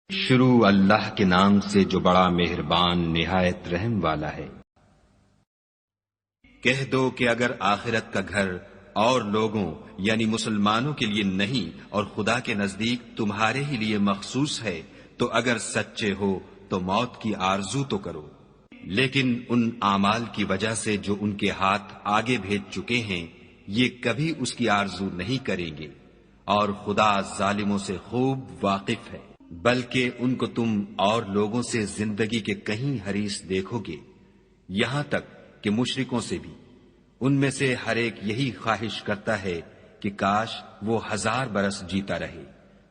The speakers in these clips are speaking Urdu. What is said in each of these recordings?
شروع اللہ کے نام سے جو بڑا مہربان نہایت رحم والا ہے۔ کہہ دو کہ اگر آخرت کا گھر اور لوگوں یعنی مسلمانوں کے لیے نہیں اور خدا کے نزدیک تمہارے ہی لیے مخصوص ہے تو اگر سچے ہو تو موت کی آرزو تو کرو، لیکن ان اعمال کی وجہ سے جو ان کے ہاتھ آگے بھیج چکے ہیں یہ کبھی اس کی آرزو نہیں کریں گے، اور خدا ظالموں سے خوب واقف ہے۔ بلکہ ان کو تم اور لوگوں سے زندگی کے کہیں حریص دیکھو گے، یہاں تک کہ مشرکوں سے بھی۔ ان میں سے ہر ایک یہی خواہش کرتا ہے کہ کاش وہ 1000 برس جیتا رہے،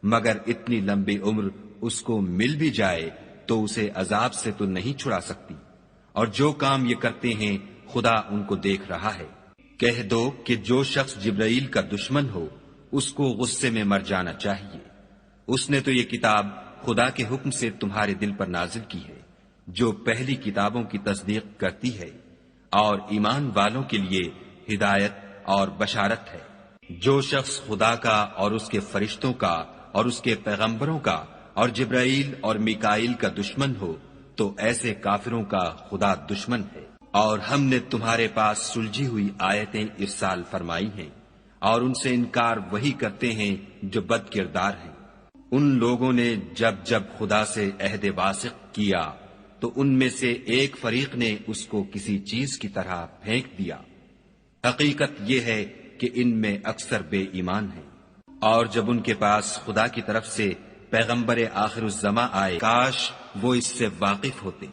مگر اتنی لمبی عمر اس کو مل بھی جائے تو اسے عذاب سے تو نہیں چھڑا سکتی، اور جو کام یہ کرتے ہیں خدا ان کو دیکھ رہا ہے۔ کہہ دو کہ جو شخص جبرائیل کا دشمن ہو اس کو غصے میں مر جانا چاہیے، اس نے تو یہ کتاب خدا کے حکم سے تمہارے دل پر نازل کی ہے جو پہلی کتابوں کی تصدیق کرتی ہے، اور ایمان والوں کے لیے ہدایت اور بشارت ہے۔ جو شخص خدا کا اور اس کے فرشتوں کا اور اس کے پیغمبروں کا اور جبرائیل اور میکائیل کا دشمن ہو تو ایسے کافروں کا خدا دشمن ہے۔ اور ہم نے تمہارے پاس سلجھی ہوئی آیتیں ارسال فرمائی ہیں، اور ان سے انکار وہی کرتے ہیں جو بد کردار ہیں۔ ان لوگوں نے جب جب خدا سے عہد واثق کیا تو ان میں سے ایک فریق نے اس کو کسی چیز کی طرح پھینک دیا۔ حقیقت یہ ہے کہ ان میں اکثر بے ایمان ہیں۔ اور جب ان کے پاس خدا کی طرف سے پیغمبر آخر الزماں آئے کاش وہ اس سے واقف ہوتے۔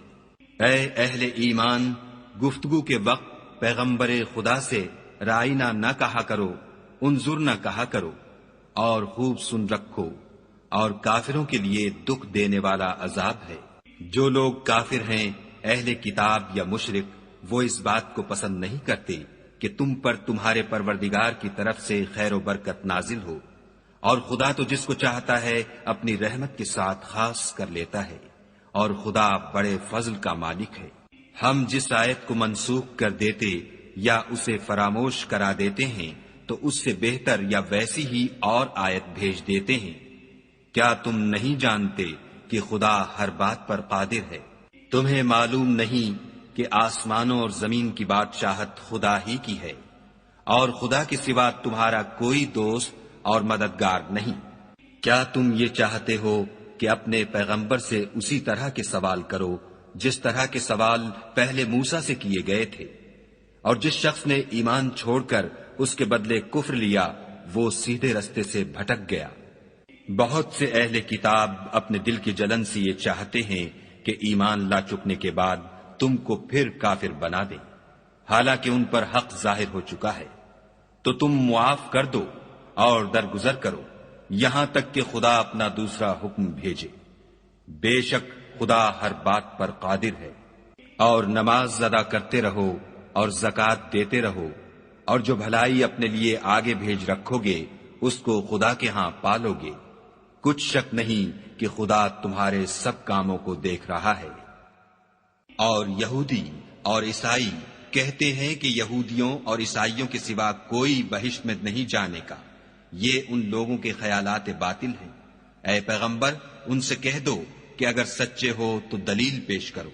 اے اہل ایمان، گفتگو کے وقت پیغمبر خدا سے رائنا نہ کہا کرو، انظر نہ کہا کرو، اور خوب سن رکھو، اور کافروں کے لیے دکھ دینے والا عذاب ہے۔ جو لوگ کافر ہیں اہل کتاب یا مشرک وہ اس بات کو پسند نہیں کرتے کہ تم پر تمہارے پروردگار کی طرف سے خیر و برکت نازل ہو، اور خدا تو جس کو چاہتا ہے اپنی رحمت کے ساتھ خاص کر لیتا ہے، اور خدا بڑے فضل کا مالک ہے۔ ہم جس آیت کو منسوخ کر دیتے یا اسے فراموش کرا دیتے ہیں تو اس سے بہتر یا ویسی ہی اور آیت بھیج دیتے ہیں۔ کیا تم نہیں جانتے کہ خدا ہر بات پر قادر ہے؟ تمہیں معلوم نہیں کہ آسمانوں اور زمین کی بادشاہت خدا ہی کی ہے، اور خدا کے سوا تمہارا کوئی دوست اور مددگار نہیں۔ کیا تم یہ چاہتے ہو کہ اپنے پیغمبر سے اسی طرح کے سوال کرو جس طرح کے سوال پہلے موسیٰ سے کیے گئے تھے؟ اور جس شخص نے ایمان چھوڑ کر اس کے بدلے کفر لیا وہ سیدھے رستے سے بھٹک گیا۔ بہت سے اہل کتاب اپنے دل کی جلن سے یہ چاہتے ہیں کہ ایمان لا چکنے کے بعد تم کو پھر کافر بنا دیں، حالانکہ ان پر حق ظاہر ہو چکا ہے۔ تو تم معاف کر دو اور درگزر کرو یہاں تک کہ خدا اپنا دوسرا حکم بھیجے۔ بے شک خدا ہر بات پر قادر ہے۔ اور نماز ادا کرتے رہو اور زکوٰۃ دیتے رہو، اور جو بھلائی اپنے لیے آگے بھیج رکھو گے اس کو خدا کے ہاں پالو گے۔ کچھ شک نہیں کہ خدا تمہارے سب کاموں کو دیکھ رہا ہے۔ اور یہودی اور عیسائی کہتے ہیں کہ یہودیوں اور عیسائیوں کے سوا کوئی بہشت میں نہیں جانے کا، یہ ان لوگوں کے خیالات باطل ہیں۔ اے پیغمبر ان سے کہہ دو کہ اگر سچے ہو تو دلیل پیش کرو۔